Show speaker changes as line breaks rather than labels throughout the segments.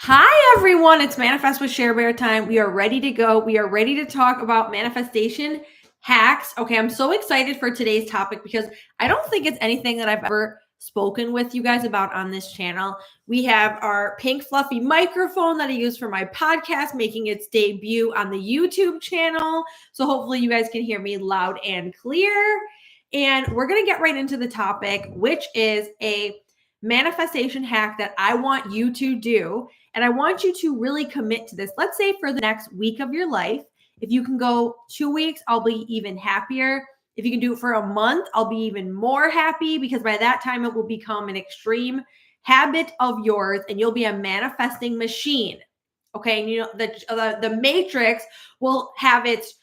Hi, everyone. It's Manifest with Sherbear time. We are ready to go. We are ready to talk about manifestation hacks. Okay, I'm so excited for today's topic because I don't think it's anything that I've ever spoken with you guys about on this channel. We have our pink fluffy microphone that I use for my podcast, making its debut on the YouTube channel. So hopefully you guys can hear me loud and clear. And we're going to get right into the topic, which is a manifestation hack that I want you to do. And I want you to really commit to this. Let's say for the next week of your life, if you can go 2 weeks, I'll be even happier. If you can do it for a month, I'll be even more happy because by that time it will become an extreme habit of yours and you'll be a manifesting machine. Okay. And you know, the matrix will have its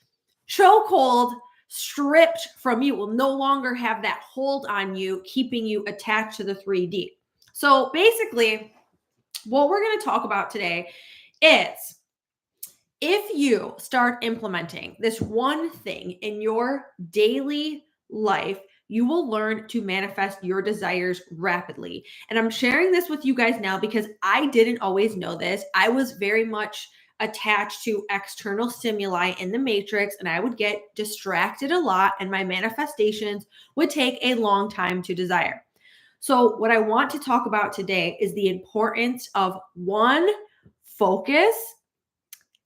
chokehold stripped from you, will no longer have that hold on you, keeping you attached to the 3D. So basically, what we're going to talk about today is if you start implementing this one thing in your daily life, you will learn to manifest your desires rapidly. And I'm sharing this with you guys now because I didn't always know this. I was very much attached to external stimuli in the matrix, and I would get distracted a lot, and my manifestations would take a long time to desire. So, what I want to talk about today is the importance of one, focus,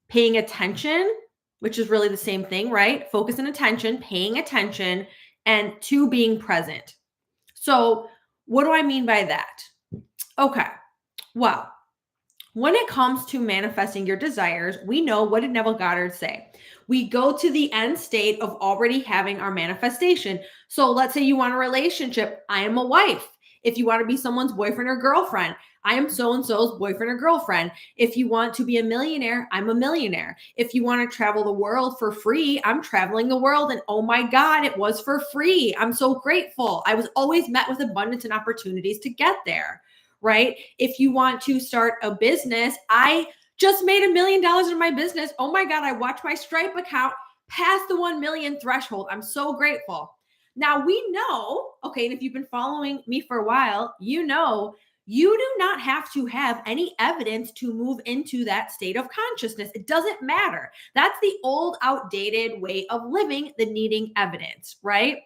paying attention, which is really the same thing, right? Focus and attention, paying attention, and two, being present. So, what do I mean by that? Okay, well, when it comes to manifesting your desires, we know, what did Neville Goddard say? We go to the end state of already having our manifestation. So let's say you want a relationship. I am a wife. If you want to be someone's boyfriend or girlfriend, I am so-and-so's boyfriend or girlfriend. If you want to be a millionaire, I'm a millionaire. If you want to travel the world for free, I'm traveling the world. And oh my God, it was for free. I'm so grateful. I was always met with abundance and opportunities to get there. Right? If you want to start a business, I just made $1 million in my business. Oh my God, I watched my Stripe account pass the 1 million threshold. I'm so grateful. Now we know, okay, and if you've been following me for a while, you know, you do not have to have any evidence to move into that state of consciousness. It doesn't matter. That's the old, outdated way of living, the needing evidence, right?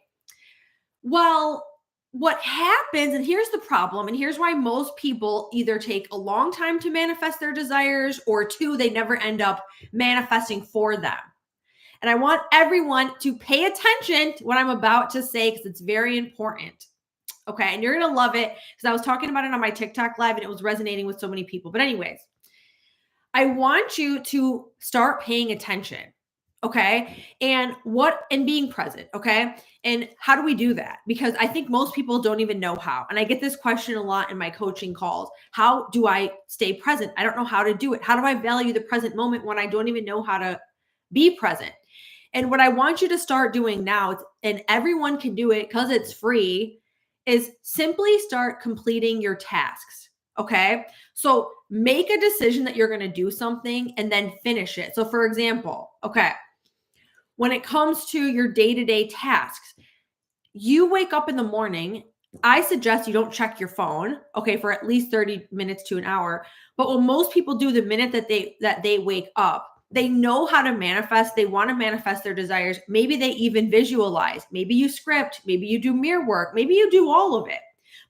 Well, what happens, and here's the problem, and here's why most people either take a long time to manifest their desires, or two, they never end up manifesting for them. And I want everyone to pay attention to what I'm about to say because it's very important. Okay. And you're going to love it because I was talking about it on my TikTok live and it was resonating with so many people. But, anyways, I want you to start paying attention. Okay. And being present. Okay. And how do we do that? Because I think most people don't even know how. And I get this question a lot in my coaching calls. How do I stay present? I don't know how to do it. How do I value the present moment when I don't even know how to be present? And what I want you to start doing now, and everyone can do it because it's free, is simply start completing your tasks. Okay. So make a decision that you're going to do something and then finish it. So, for example, okay, when it comes to your day-to-day tasks, you wake up in the morning. I suggest you don't check your phone, okay, for at least 30 minutes to an hour. But what most people do the minute that they wake up, they know how to manifest. They want to manifest their desires. Maybe they even visualize. Maybe you script. Maybe you do mirror work. Maybe you do all of it.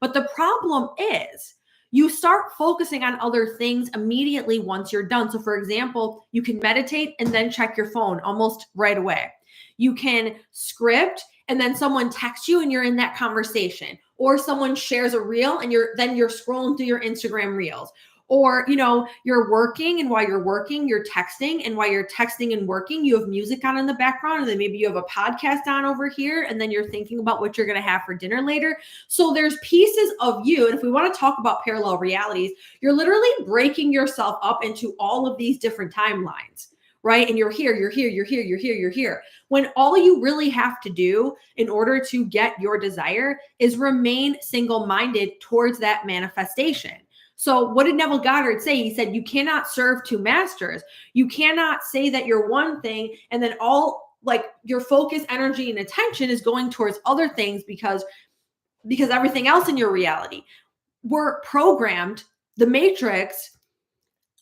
But the problem is you start focusing on other things immediately once you're done. So, for example, you can meditate and then check your phone almost right away. You can script and then someone texts you and you're in that conversation, or someone shares a reel and you're scrolling through your Instagram reels. Or, you're working, and while you're working, you're texting, and while you're texting and working, you have music on in the background, and then maybe you have a podcast on over here, and then you're thinking about what you're going to have for dinner later. So there's pieces of you, and if we want to talk about parallel realities, you're literally breaking yourself up into all of these different timelines, right? And you're here, you're here, you're here, you're here, you're here. When all you really have to do in order to get your desire is remain single-minded towards that manifestation. So what did Neville Goddard say? He said, you cannot serve two masters. You cannot say that you're one thing and then all like your focus, energy, and attention is going towards other things because everything else in your reality. We're programmed, the matrix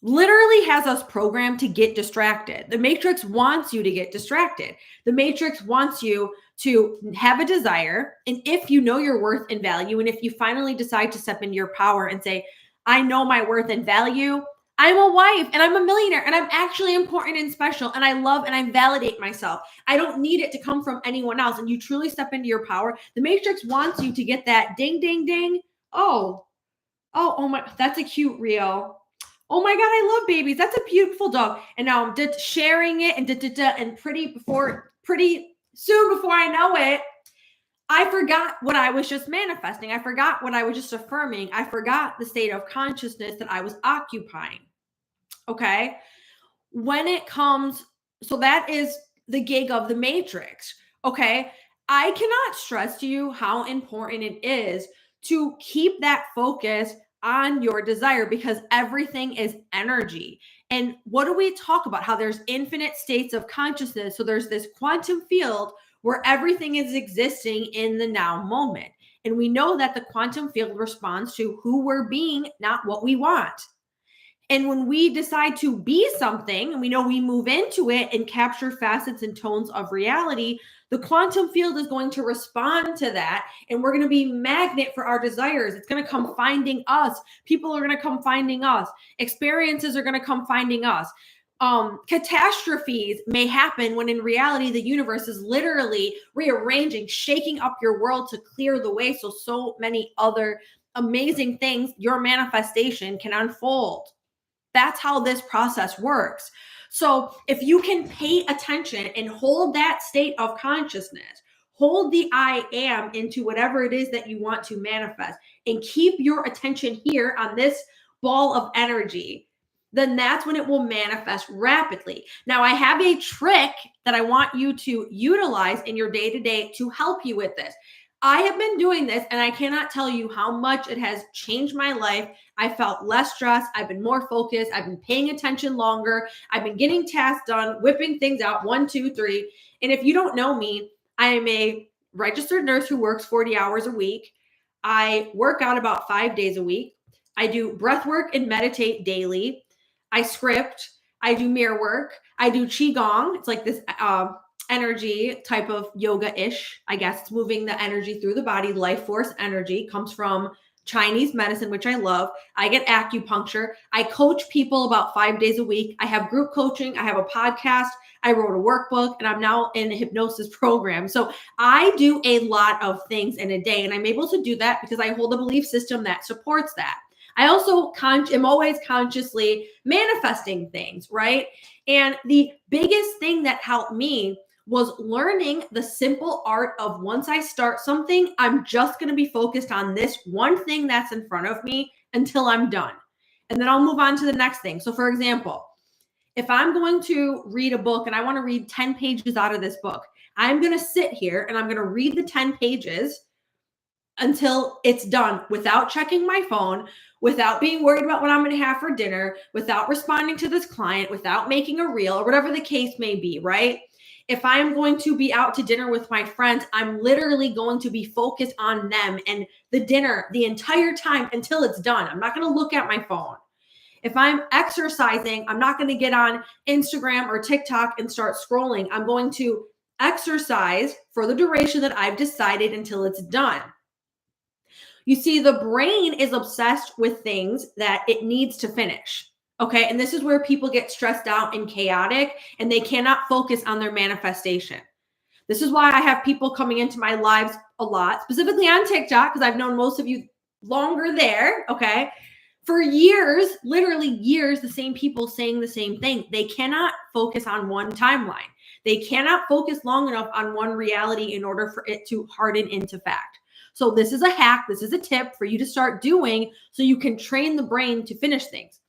literally has us programmed to get distracted. The matrix wants you to get distracted. The matrix wants you to have a desire. And if you know your worth and value, and if you finally decide to step into your power and say, I know my worth and value, I'm a wife and I'm a millionaire and I'm actually important and special and I love and I validate myself. I don't need it to come from anyone else. And you truly step into your power. The matrix wants you to get that ding, ding, ding. Oh my, that's a cute reel. Oh my God, I love babies. That's a beautiful dog. And now I'm sharing it and pretty soon before I know it, I forgot what I was just manifesting. I forgot what I was just affirming. I forgot the state of consciousness that I was occupying. Okay. When it comes, so that is the gig of the matrix. Okay. I cannot stress to you how important it is to keep that focus on your desire, because everything is energy. And what do we talk about? How there's infinite states of consciousness. So there's this quantum field where everything is existing in the now moment. And we know that the quantum field responds to who we're being, not what we want. And when we decide to be something, and we know we move into it and capture facets and tones of reality, the quantum field is going to respond to that. And we're going to be magnet for our desires. It's going to come finding us. People are going to come finding us. Experiences are going to come finding us. Catastrophes may happen when in reality, the universe is literally rearranging, shaking up your world to clear the way. So many other amazing things, your manifestation can unfold. That's how this process works. So if you can pay attention and hold that state of consciousness, hold the I am into whatever it is that you want to manifest, and keep your attention here on this ball of energy, then that's when it will manifest rapidly. Now, I have a trick that I want you to utilize in your day-to-day to help you with this. I have been doing this and I cannot tell you how much it has changed my life. I felt less stressed. I've been more focused. I've been paying attention longer. I've been getting tasks done, whipping things out 1, 2, 3. And if you don't know me, I am a registered nurse who works 40 hours a week. I work out about 5 days a week. I do breath work and meditate daily. I script. I do mirror work. I do Qigong. It's like this energy type of yoga-ish, I guess. It's moving the energy through the body. Life force energy comes from Chinese medicine, which I love. I get acupuncture. I coach people about 5 days a week. I have group coaching. I have a podcast. I wrote a workbook, and I'm now in a hypnosis program. So I do a lot of things in a day, and I'm able to do that because I hold a belief system that supports that. I also am always consciously manifesting things, right? And the biggest thing that helped me was learning the simple art of, once I start something, I'm just going to be focused on this one thing that's in front of me until I'm done. And then I'll move on to the next thing. So for example, if I'm going to read a book and I want to read 10 pages out of this book, I'm going to sit here and I'm going to read the 10 pages until it's done, without checking my phone, without being worried about what I'm going to have for dinner, without responding to this client, without making a reel, or whatever the case may be, right? If I'm going to be out to dinner with my friends, I'm literally going to be focused on them and the dinner the entire time until it's done. I'm not going to look at my phone. If I'm exercising, I'm not going to get on Instagram or TikTok and start scrolling. I'm going to exercise for the duration that I've decided until it's done. You see, the brain is obsessed with things that it needs to finish. Okay. And this is where people get stressed out and chaotic, and they cannot focus on their manifestation. This is why I have people coming into my lives a lot, specifically on TikTok, because I've known most of you longer there. Okay. For years, literally years, the same people saying the same thing. They cannot focus on one timeline. They cannot focus long enough on one reality in order for it to harden into fact. So this is a hack. This is a tip for you to start doing so you can train the brain to finish things.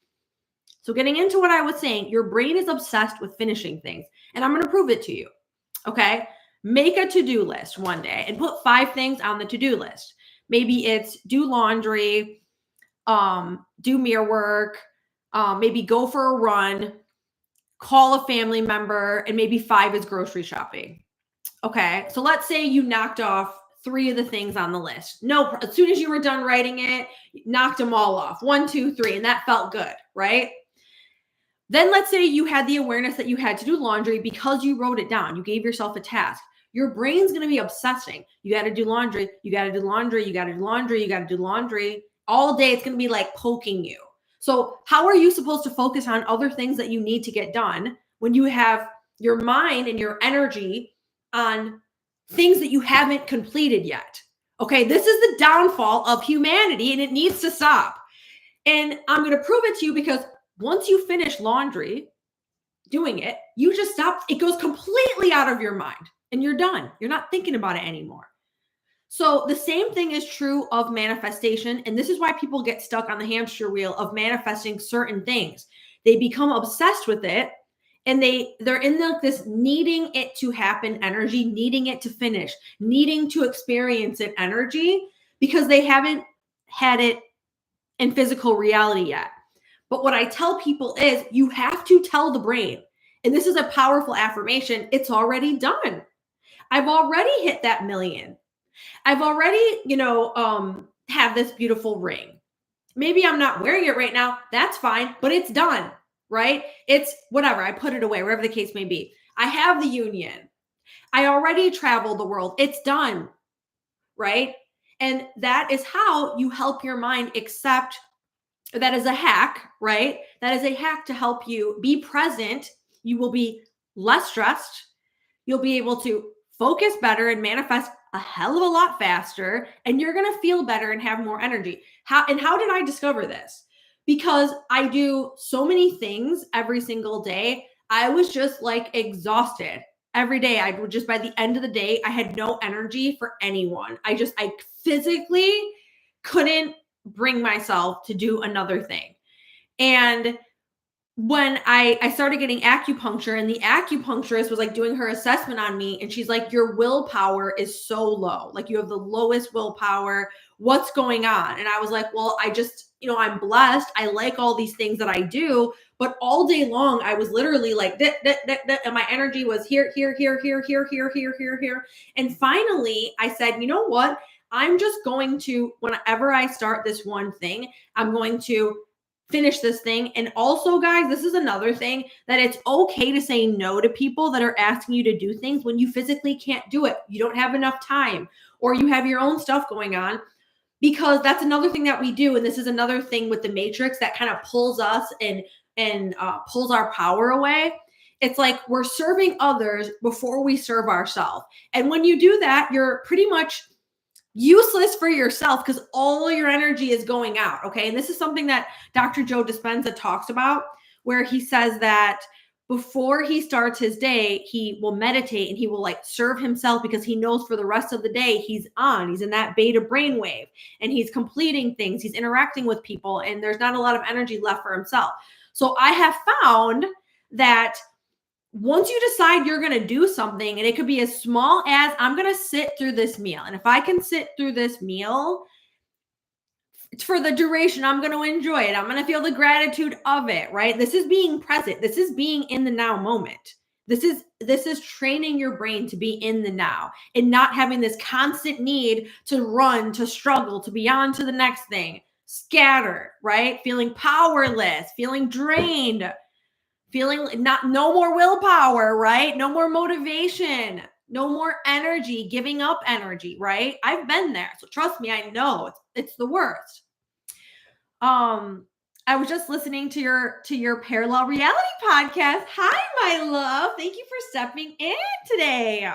So getting into what I was saying, your brain is obsessed with finishing things, and I'm going to prove it to you. Okay. Make a to-do list one day and put 5 things on the to-do list. Maybe it's do laundry, do mirror work, maybe go for a run, call a family member, and maybe 5 is grocery shopping. Okay. So let's say you knocked off 3 of the things on the list. No, as soon as you were done writing it, knocked them all off. 1, 2, 3. And that felt good, right? Then let's say you had the awareness that you had to do laundry because you wrote it down. You gave yourself a task. Your brain's going to be obsessing. You got to do laundry. You got to do laundry. You got to do laundry. You got to do laundry. All day, it's going to be like poking you. So how are you supposed to focus on other things that you need to get done when you have your mind and your energy on things that you haven't completed yet? Okay, this is the downfall of humanity, and it needs to stop. And I'm going to prove it to you because once you finish laundry, doing it, you just stop. It goes completely out of your mind and you're done. You're not thinking about it anymore. So the same thing is true of manifestation. And this is why people get stuck on the hamster wheel of manifesting certain things. They become obsessed with it and they're in this needing it to happen energy, needing it to finish, needing to experience it energy because they haven't had it in physical reality yet. But what I tell people is you have to tell the brain, and this is a powerful affirmation, it's already done. I've already hit that million. I've already, have this beautiful ring. Maybe I'm not wearing it right now. That's fine, but it's done, right? It's whatever. I put it away, wherever the case may be. I have the union. I already traveled the world. It's done, right? And that is how you help your mind accept. That is a hack, right? That is a hack to help you be present. You will be less stressed. You'll be able to focus better and manifest a hell of a lot faster. And you're going to feel better and have more energy. How did I discover this? Because I do so many things every single day. I was just like exhausted every day. I would just, by the end of the day, I had no energy for anyone. I physically couldn't bring myself to do another thing. And when I started getting acupuncture, and the acupuncturist was like doing her assessment on me, and she's like, your willpower is so low. Like you have the lowest willpower. What's going on? And I was like, well, I just, I'm blessed. I like all these things that I do, but all day long, I was literally like, and my energy was here. And finally I said, you know what? I'm just going to, whenever I start this one thing, I'm going to finish this thing. And also, guys, this is another thing, that it's okay to say no to people that are asking you to do things when you physically can't do it. You don't have enough time, or you have your own stuff going on, because that's another thing that we do. And this is another thing with the matrix that kind of pulls us and pulls our power away. It's like we're serving others before we serve ourselves. And when you do that, you're pretty much useless for yourself because all your energy is going out. Okay. And this is something that Dr. Joe Dispenza talks about, where he says that before he starts his day, he will meditate and he will like serve himself, because he knows for the rest of the day he's in that beta brainwave and he's completing things, he's interacting with people, and there's not a lot of energy left for himself. So I have found that once you decide you're going to do something, and it could be as small as I'm going to sit through this meal. And if I can sit through this meal for the duration, I'm going to enjoy it. I'm going to feel the gratitude of it, right? This is being present. This is being in the now moment. This is training your brain to be in the now and not having this constant need to run, to struggle, to be on to the next thing, scattered, right? Feeling powerless, feeling drained, feeling no more willpower, right? No more motivation, no more energy, giving up energy, right? I've been there. So trust me, I know it's the worst. I was just listening to your parallel reality podcast. Hi, my love. Thank you for stepping in today.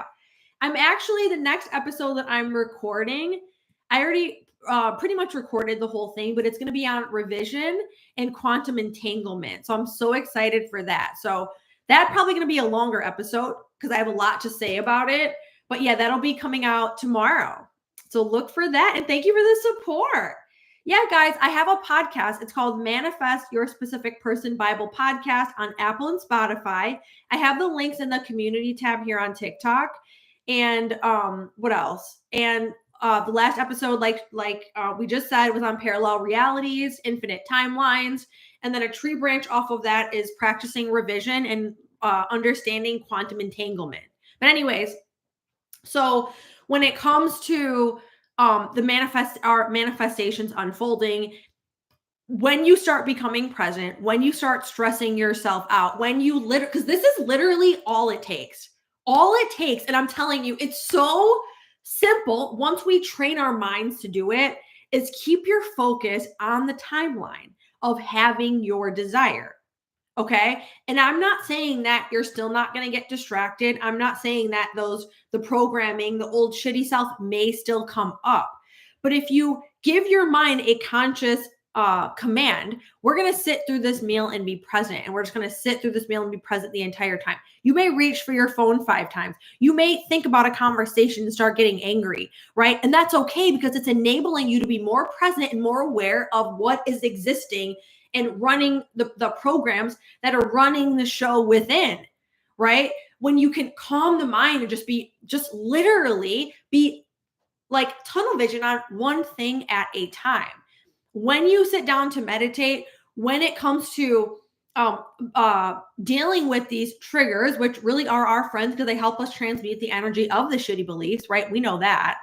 I'm actually, the next episode that I'm recording, I already pretty much recorded the whole thing, but it's going to be on revision and quantum entanglement. So I'm so excited for that. So that's probably going to be a longer episode because I have a lot to say about it. But yeah, that'll be coming out tomorrow. So look for that. And thank you for the support. Yeah, guys, I have a podcast. It's called Manifest Your Specific Person Bible Podcast on Apple and Spotify. I have the links in the community tab here on TikTok. And what else? And the last episode, like we just said, was on parallel realities, infinite timelines. And then a tree branch off of that is practicing revision and understanding quantum entanglement. But anyways, so when it comes to our manifestations unfolding, when you start becoming present, when you start stressing yourself out, when you because this is literally all it takes. All it takes, and I'm telling you, it's so simple. Once we train our minds to do it, is keep your focus on the timeline of having your desire. Okay. And I'm not saying that you're still not going to get distracted. I'm not saying that the programming, the old shitty self may still come up. But if you give your mind a conscious command, we're going to sit through this meal and be present. And we're just going to sit through this meal and be present the entire time. You may reach for your phone 5 times. You may think about a conversation and start getting angry, right? And that's okay, because it's enabling you to be more present and more aware of what is existing and running the programs that are running the show within, right? When you can calm the mind and just literally be like tunnel vision on one thing at a time. When you sit down to meditate, when it comes to dealing with these triggers, which really are our friends because they help us transmute the energy of the shitty beliefs, right? We know that.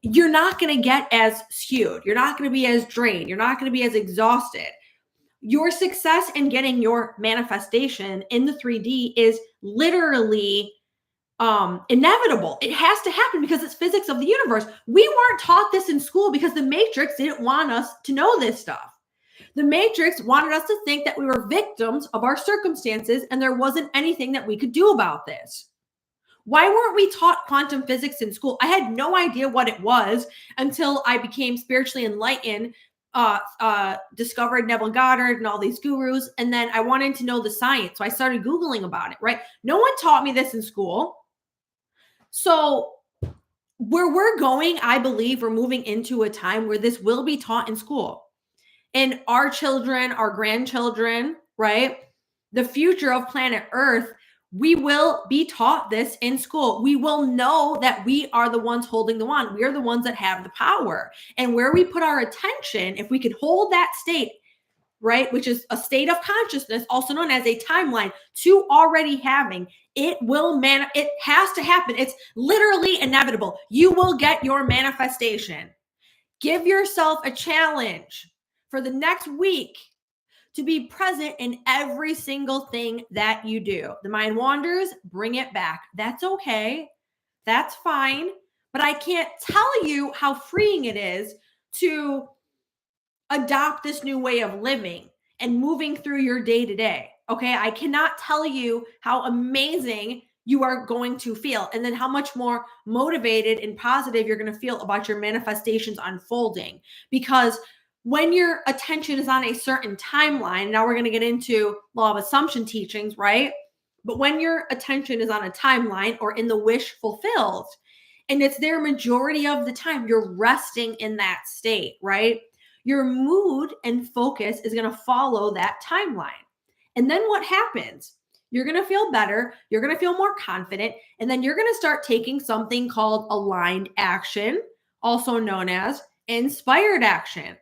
You're not going to get as skewed. You're not going to be as drained. You're not going to be as exhausted. Your success in getting your manifestation in the 3D is literally inevitable. It has to happen because it's physics of the universe. We weren't taught this in school because the Matrix didn't want us to know this stuff. The Matrix wanted us to think that we were victims of our circumstances and there wasn't anything that we could do about this. Why weren't we taught quantum physics in school? I had no idea what it was until I became spiritually enlightened, discovered Neville Goddard and all these gurus. And then I wanted to know the science. So I started Googling about it, right? No one taught me this in school. So where we're going, I believe we're moving into a time where this will be taught in school. And our children, our grandchildren, right? The future of planet Earth, we will be taught this in school. We will know that we are the ones holding the wand. We are the ones that have the power. And where we put our attention, if we could hold that state, right, which is a state of consciousness, also known as a timeline, to already having, it has to happen. It's literally inevitable. You will get your manifestation. Give yourself a challenge for the next week to be present in every single thing that you do. The mind wanders, bring it back. That's okay. That's fine. But I can't tell you how freeing it is to adopt this new way of living and moving through your day to day. Okay. I cannot tell you how amazing you are going to feel, and then how much more motivated and positive you're going to feel about your manifestations unfolding. Because when your attention is on a certain timeline, now we're going to get into law of assumption teachings, right? But when your attention is on a timeline or in the wish fulfilled, and it's there majority of the time, you're resting in that state, right? Your mood and focus is going to follow that timeline. And then what happens? You're going to feel better. You're going to feel more confident. And then you're going to start taking something called aligned action, also known as inspired action.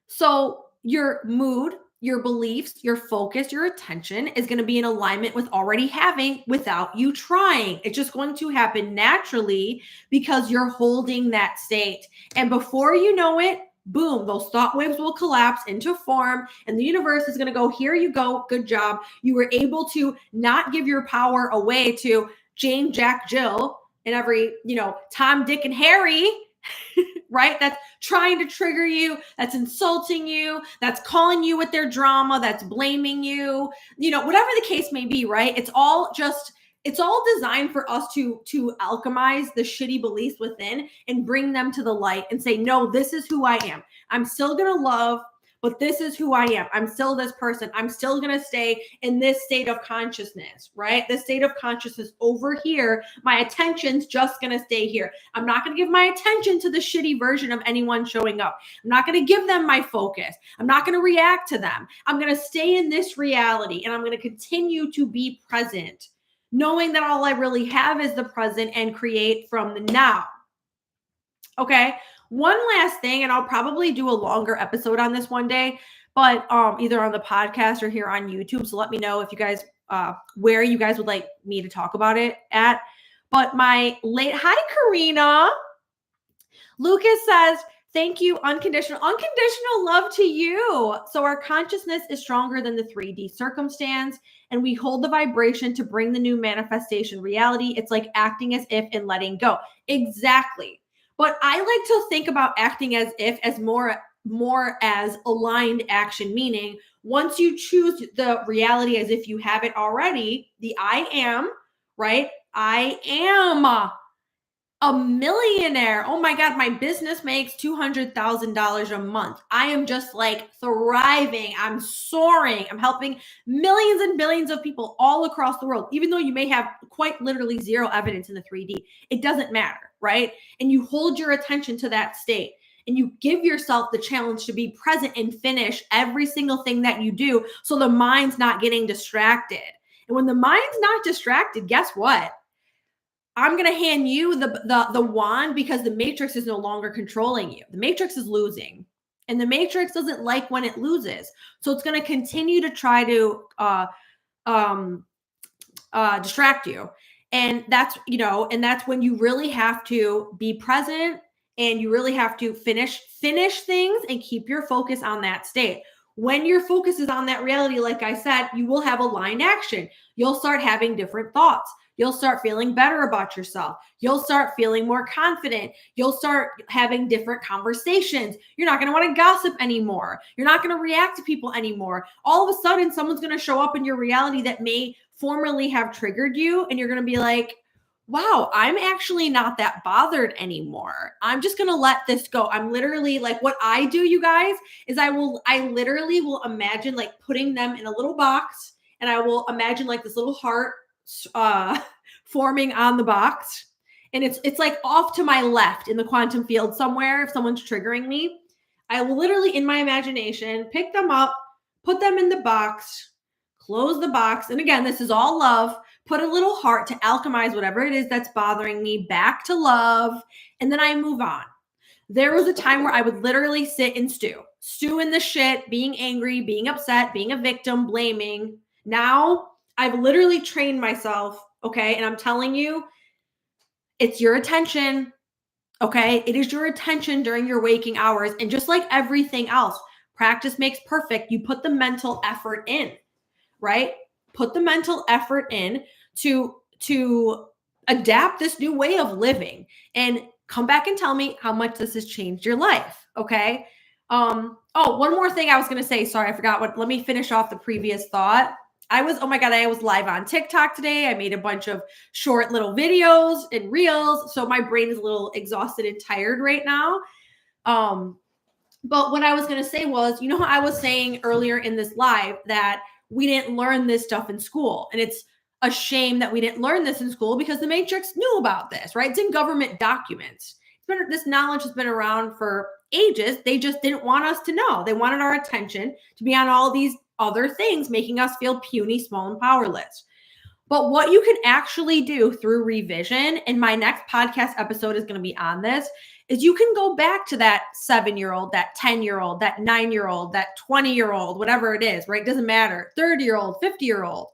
So your mood, your beliefs, your focus, your attention is going to be in alignment with already having without you trying. It's just going to happen naturally because you're holding that state. And before you know it, boom, those thought waves will collapse into form, and the universe is going to go, here you go. Good job. You were able to not give your power away to Jane, Jack, Jill, and every, Tom, Dick, and Harry, right? That's trying to trigger you, that's insulting you, that's calling you with their drama, that's blaming you, whatever the case may be, right? It's all designed for us to alchemize the shitty beliefs within and bring them to the light and say, no, this is who I am. I'm still going to love, but this is who I am. I'm still this person. I'm still going to stay in this state of consciousness, right? This state of consciousness over here. My attention's just going to stay here. I'm not going to give my attention to the shitty version of anyone showing up. I'm not going to give them my focus. I'm not going to react to them. I'm going to stay in this reality, and I'm going to continue to be present, knowing that all I really have is the present and create from the now. Okay. One last thing, and I'll probably do a longer episode on this one day, but either on the podcast or here on YouTube. So let me know if you guys, where you guys would like me to talk about it at. But hi, Karina. Lucas says, Thank you, unconditional love to you. So our consciousness is stronger than the 3D circumstance, and we hold the vibration to bring the new manifestation reality. It's like acting as if and letting go. Exactly. But I like to think about acting as if as more as aligned action, meaning once you choose the reality as if you have it already, the I am, right? I am a millionaire. Oh my God, my business makes $200,000 a month. I am just like thriving. I'm soaring. I'm helping millions and billions of people all across the world, even though you may have quite literally zero evidence in the 3D. It doesn't matter, right? And you hold your attention to that state and you give yourself the challenge to be present and finish every single thing that you do so the mind's not getting distracted. And when the mind's not distracted, guess what? I'm going to hand you the wand because the matrix is no longer controlling you. The matrix is losing, and the matrix doesn't like when it loses. So it's going to continue to try to distract you. And that's, and that's when you really have to be present and you really have to finish things and keep your focus on that state. When your focus is on that reality, like I said, you will have aligned action. You'll start having different thoughts. You'll start feeling better about yourself. You'll start feeling more confident. You'll start having different conversations. You're not going to want to gossip anymore. You're not going to react to people anymore. All of a sudden, someone's going to show up in your reality that may formerly have triggered you, and you're going to be like, wow, I'm actually not that bothered anymore. I'm just going to let this go. I'm literally like, what I do, you guys, is I literally will imagine like putting them in a little box, and I will imagine like this little heart forming on the box, and it's like off to my left in the quantum field somewhere. If someone's triggering me, I will literally in my imagination pick them up, put them in the box, close the box, and again, this is all love. Put a little heart to alchemize whatever it is that's bothering me back to love, and then I move on. There was a time where I would literally sit and stew in the shit, being angry, being upset, being a victim, blaming. Now I've literally trained myself, okay? And I'm telling you, it's your attention, okay? It is your attention during your waking hours. And just like everything else, practice makes perfect. You put the mental effort in, right? Put the mental effort in to adapt this new way of living, and come back and tell me how much this has changed your life, okay? Oh, one more thing I was going to say. Sorry, I forgot let me finish off the previous thought. Oh my God, I was live on TikTok today. I made a bunch of short little videos and reels. So my brain is a little exhausted and tired right now. But what I was going to say was, how I was saying earlier in this live that we didn't learn this stuff in school. And it's a shame that we didn't learn this in school because the Matrix knew about this, right? It's in government documents. This knowledge has been around for ages. They just didn't want us to know. They wanted our attention to be on all these other things, making us feel puny, small, and powerless. But what you can actually do through revision, and my next podcast episode is going to be on this, is you can go back to that 7-year-old, that 10-year-old, that 9-year-old, that 20-year-old, whatever it is, right? Doesn't matter. 30-year-old, 50-year-old.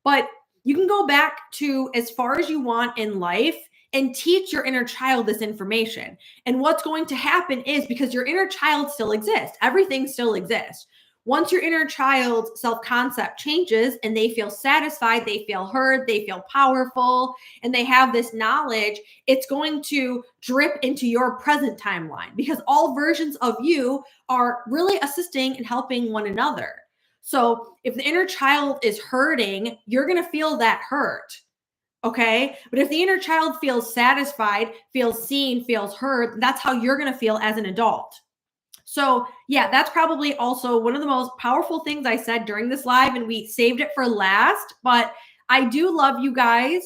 But you can go back to as far as you want in life and teach your inner child this information. And what's going to happen is, because your inner child still exists, everything still exists. Once your inner child's self-concept changes and they feel satisfied, they feel heard, they feel powerful, and they have this knowledge, it's going to drip into your present timeline, because all versions of you are really assisting and helping one another. So if the inner child is hurting, you're going to feel that hurt. Okay. But if the inner child feels satisfied, feels seen, feels heard, that's how you're going to feel as an adult. So yeah, that's probably also one of the most powerful things I said during this live, and we saved it for last, but I do love you guys.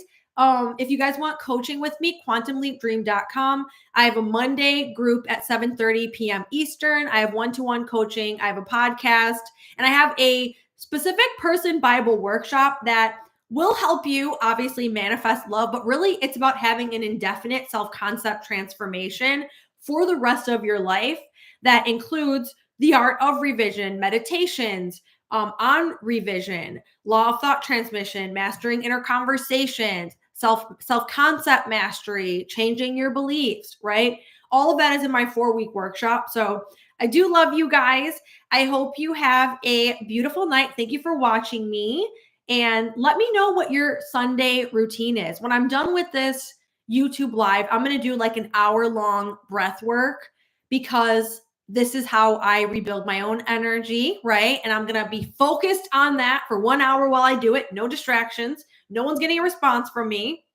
If you guys want coaching with me, quantumleapdream.com. I have a Monday group at 7:30 p.m. Eastern. I have one-to-one coaching. I have a podcast, and I have a specific person Bible workshop that will help you obviously manifest love, but really it's about having an indefinite self-concept transformation for the rest of your life. That includes the art of revision, meditations on revision, law of thought transmission, mastering inner conversations, self-concept mastery, changing your beliefs, right? All of that is in my 4-week workshop. So I do love you guys. I hope you have a beautiful night. Thank you for watching me. And let me know what your Sunday routine is. When I'm done with this YouTube live, I'm going to do like an hour-long breath work because this is how I rebuild my own energy, right? And I'm going to be focused on that for 1 hour while I do it. No distractions. No one's getting a response from me.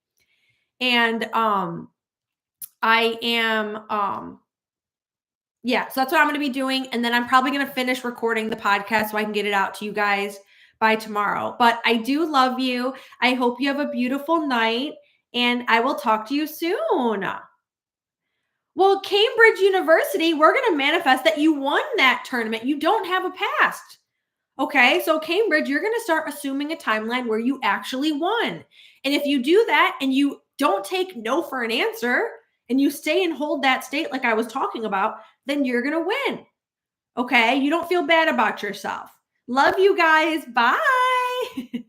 And I am yeah, so that's what I'm going to be doing. And then I'm probably going to finish recording the podcast so I can get it out to you guys by tomorrow. But I do love you. I hope you have a beautiful night, and I will talk to you soon. Well, Cambridge University, we're going to manifest that you won that tournament. You don't have a past. Okay, so Cambridge, you're going to start assuming a timeline where you actually won. And if you do that and you don't take no for an answer and you stay and hold that state like I was talking about, then you're going to win. Okay, you don't feel bad about yourself. Love you guys. Bye.